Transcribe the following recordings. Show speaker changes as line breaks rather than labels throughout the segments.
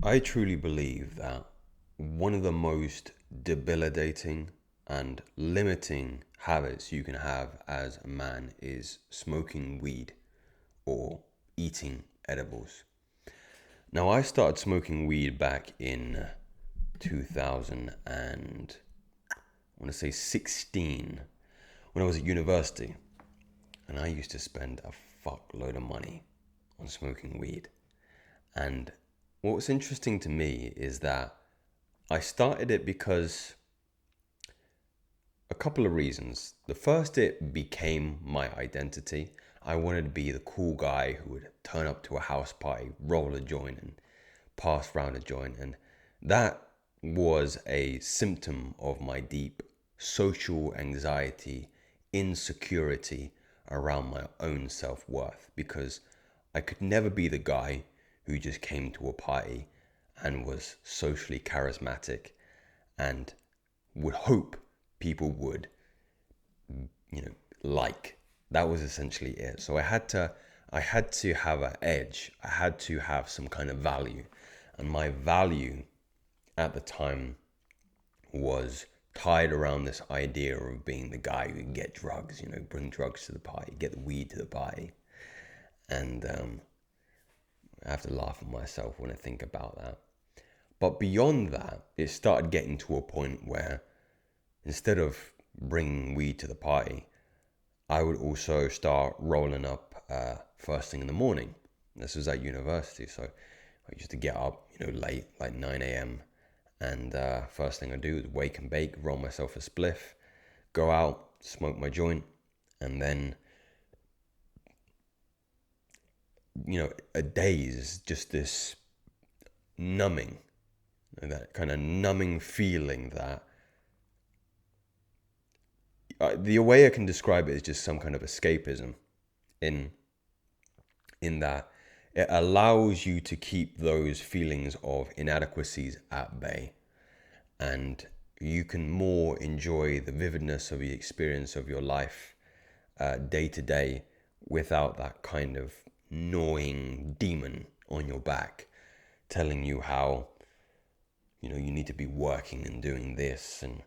I truly believe that one of the most debilitating and limiting habits you can have as a man is smoking weed or eating edibles. Now, I started smoking weed back in 2000 and I want to say 16 when I was at university, and I used to spend a fuckload of money on smoking weed. And what was interesting to me is that I started it because a couple of reasons. The first, it became my identity. I wanted to be the cool guy who would turn up to a house party, roll a joint, and pass around a joint. And that was a symptom of my deep social anxiety, insecurity around my own self worth, because I could never be the guy who just came to a party and was socially charismatic and would hope people would, you know, like. That was essentially it. So I had to have an edge. I had to have some kind of value. And my value at the time was tied around this idea of being the guy who can get drugs, bring drugs to the party, get the weed to the party. And I have to laugh at myself when I think about that. But beyond that, it started getting to a point where instead of bringing weed to the party, I would also start rolling up first thing in the morning. This was at university, so I used to get up, late, like 9 a.m. And first thing I do is wake and bake, roll myself a spliff, go out, smoke my joint, and then, a day is just this numbing, that kind of numbing feeling that the way I can describe it is just some kind of escapism in that it allows you to keep those feelings of inadequacies at bay, and you can more enjoy the vividness of the experience of your life day to day without that kind of gnawing demon on your back telling you how you need to be working and doing this, and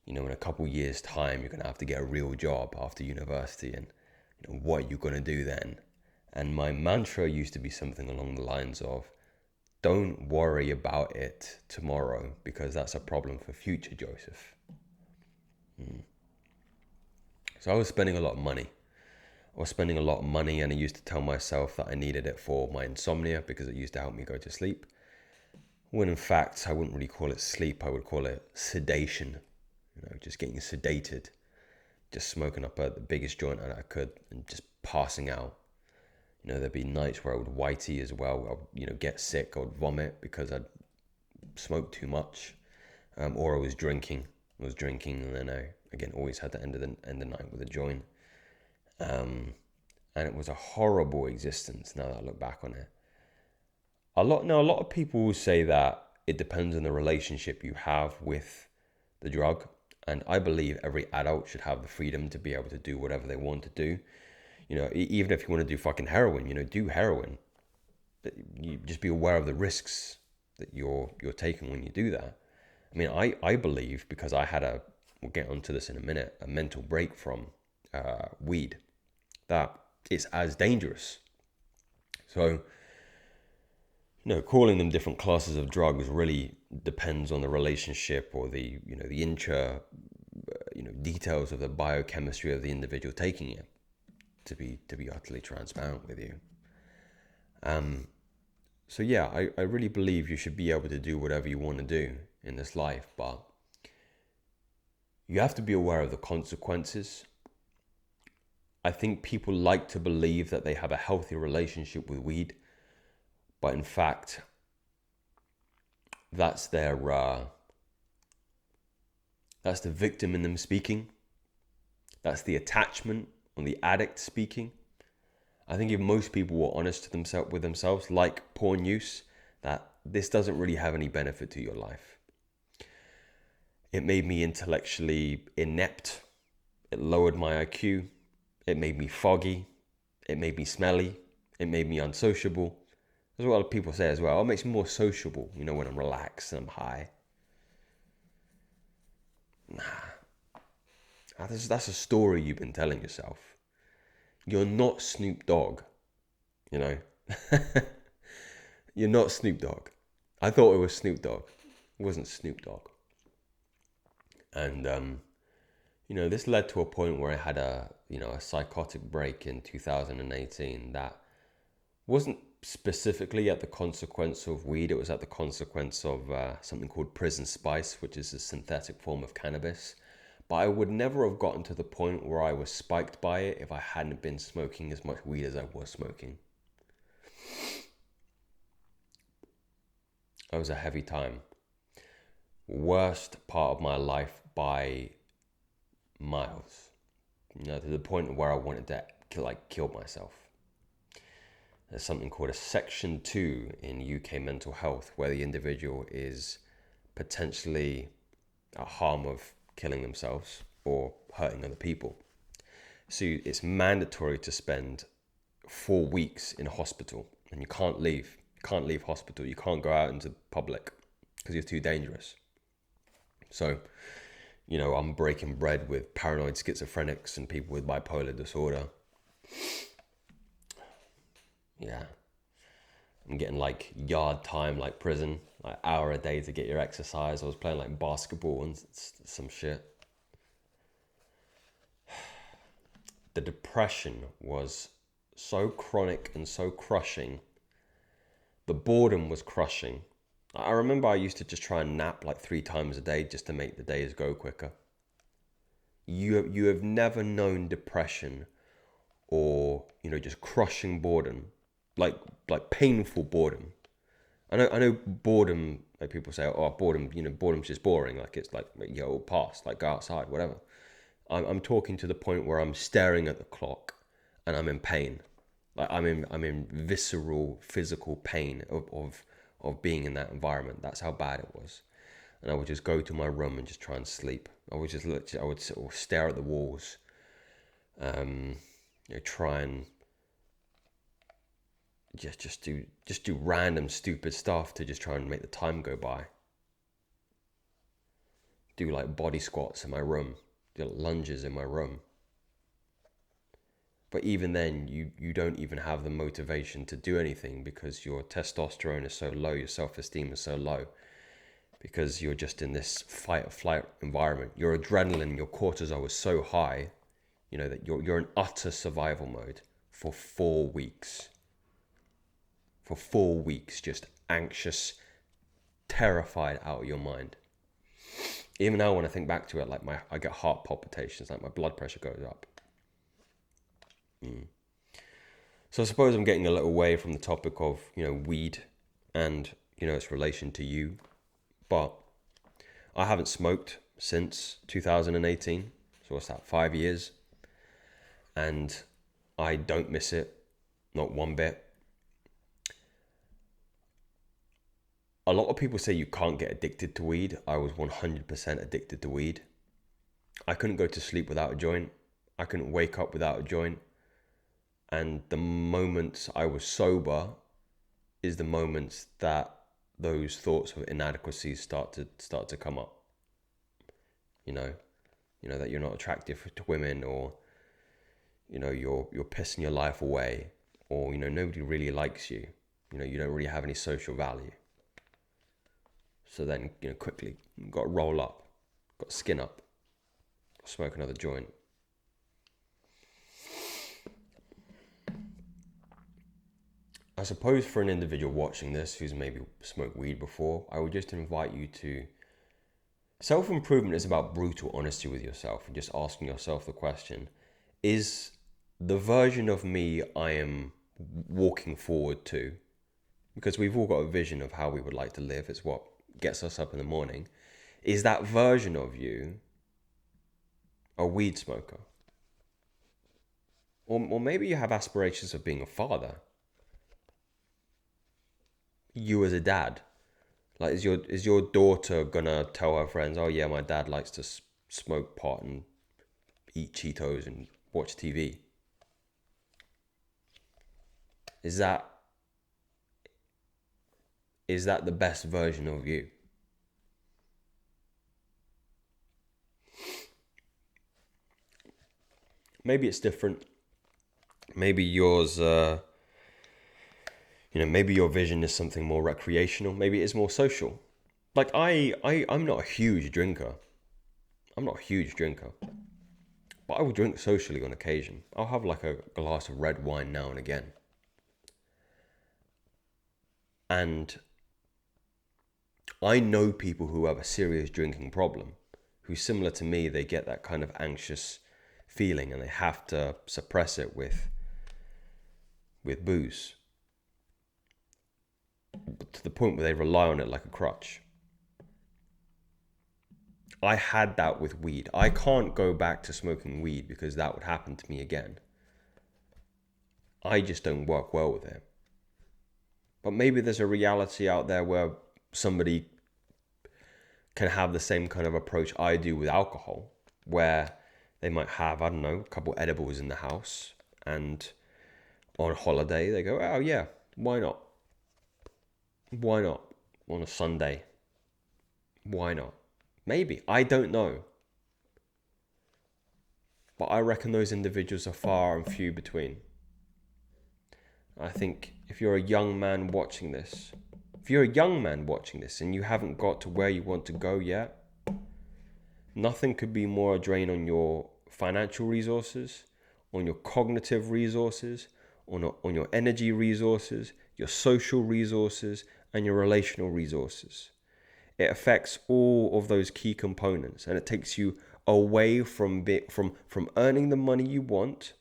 in a couple years time you're going to have to get a real job after university, and what you're going to do then. And my mantra used to be something along the lines of, don't worry about it tomorrow, because that's a problem for future Joseph. So I was spending a lot of money. And I used to tell myself that I needed it for my insomnia because it used to help me go to sleep. When in fact, I wouldn't really call it sleep, I would call it sedation. Just getting sedated, just smoking up the biggest joint that I could and just passing out. There'd be nights where I would whitey as well. I'd, get sick, I would vomit because I'd smoked too much. Or I was drinking. And then I, again, always had to end the night with a joint. And it was a horrible existence now that I look back on it. A lot of people will say that it depends on the relationship you have with the drug. And I believe every adult should have the freedom to be able to do whatever they want to do. Even if you want to do fucking heroin, do heroin. But you just be aware of the risks that you're taking when you do that. I mean, I believe, because I had we'll get onto this in a minute, a mental break from weed, that it's as dangerous. So, calling them different classes of drugs really depends on the relationship or the details of the biochemistry of the individual taking it. To be utterly transparent with you. So yeah, I really believe you should be able to do whatever you want to do in this life, but you have to be aware of the consequences. I think people like to believe that they have a healthy relationship with weed, but in fact, that's the victim in them speaking. That's the attachment on the addict speaking. I think if most people were honest with themselves, like porn use, that this doesn't really have any benefit to your life. It made me intellectually inept. It lowered my IQ. It made me foggy. It made me smelly. It made me unsociable. That's what a lot of people say as well. It makes me more sociable, when I'm relaxed and I'm high. That's a story you've been telling yourself. You're not Snoop Dogg, you know. You're not Snoop Dogg. I thought it was Snoop Dogg. It wasn't Snoop Dogg. And this led to a point where I had a psychotic break in 2018 that wasn't specifically at the consequence of weed. It was at the consequence of something called prison spice, which is a synthetic form of cannabis. But I would never have gotten to the point where I was spiked by it if I hadn't been smoking as much weed as I was smoking. It was a heavy time. Worst part of my life by miles. To the point where I wanted to kill myself. There's something called a Section 2 in UK mental health, where the individual is potentially at harm of killing themselves or hurting other people. So it's mandatory to spend 4 weeks in a hospital, and you can't leave. You can't leave hospital. You can't go out into public because you're too dangerous. So, I'm breaking bread with paranoid schizophrenics and people with bipolar disorder. Yeah. I'm getting yard time, like prison, hour a day to get your exercise. I was playing basketball and some shit. The depression was so chronic and so crushing. The boredom was crushing. I remember I used to just try and nap 3 times a day just to make the days go quicker. You have never known depression or, just crushing boredom, like painful boredom. I know boredom, people say, oh, boredom, boredom's just boring. It'll pass, go outside, whatever. I'm talking to the point where I'm staring at the clock and I'm in pain. I'm in visceral, physical pain of being in that environment. That's how bad it was. And I would just go to my room and just try and sleep. I would sort of stare at the walls, try and just do random stupid stuff to just try and make the time go by. Do body squats in my room, do lunges in my room. But even then, you don't even have the motivation to do anything because your testosterone is so low, your self-esteem is so low, because you're just in this fight or flight environment. Your adrenaline, your cortisol is so high, that you're in utter survival mode for 4 weeks. For 4 weeks, just anxious, terrified out of your mind. Even now, when I think back to it, I get heart palpitations, my blood pressure goes up. So I suppose I'm getting a little away from the topic of, weed and, its relation to you. But I haven't smoked since 2018. So what's that, 5 years? And I don't miss it, not one bit. A lot of people say you can't get addicted to weed. I was 100% addicted to weed. I couldn't go to sleep without a joint. I couldn't wake up without a joint. And the moments I was sober is the moments that those thoughts of inadequacies start to come up. That you're not attractive to women, or you're pissing your life away, or nobody really likes you. You don't really have any social value. So then, quickly, you've got to roll up, got to skin up, smoke another joint. I suppose for an individual watching this who's maybe smoked weed before, I would just invite you to... Self-improvement is about brutal honesty with yourself and just asking yourself the question, is the version of me I am walking forward to, because we've all got a vision of how we would like to live, it's what gets us up in the morning, is that version of you a weed smoker? Or maybe you have aspirations of being a father. You as a dad, is your daughter gonna tell her friends, oh yeah, my dad likes to smoke pot and eat Cheetos and watch TV? Is that is that the best version of you? Maybe it's different. Maybe yours, maybe your vision is something more recreational. Maybe it is more social. Like I'm not a huge drinker. I'm not a huge drinker. But I will drink socially on occasion. I'll have like a glass of red wine now and again. And I know people who have a serious drinking problem, who, similar to me, they get that kind of anxious feeling and they have to suppress it with booze, to the point where they rely on it like a crutch. I had that with weed. I can't go back to smoking weed because that would happen to me again. I just don't work well with it. But maybe there's a reality out there where somebody can have the same kind of approach I do with alcohol, where they might have, I don't know, a couple edibles in the house, and on holiday they go, oh yeah, why not? Why not? On a Sunday. Why not? Maybe. I don't know. But I reckon those individuals are far and few between. I think if you're a young man watching this, and you haven't got to where you want to go yet, nothing could be more a drain on your financial resources, on your cognitive resources, on your energy resources, your social resources, and your relational resources. It affects all of those key components, and it takes you away from earning the money you want,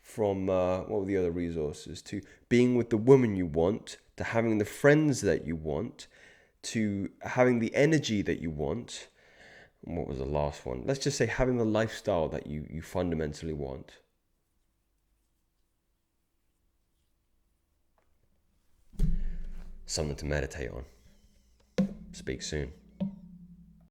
from what were the other resources, to being with the woman you want, to having the friends that you want, to having the energy that you want. And what was the last one? Let's just say having the lifestyle that you fundamentally want. Something to meditate on. Speak soon.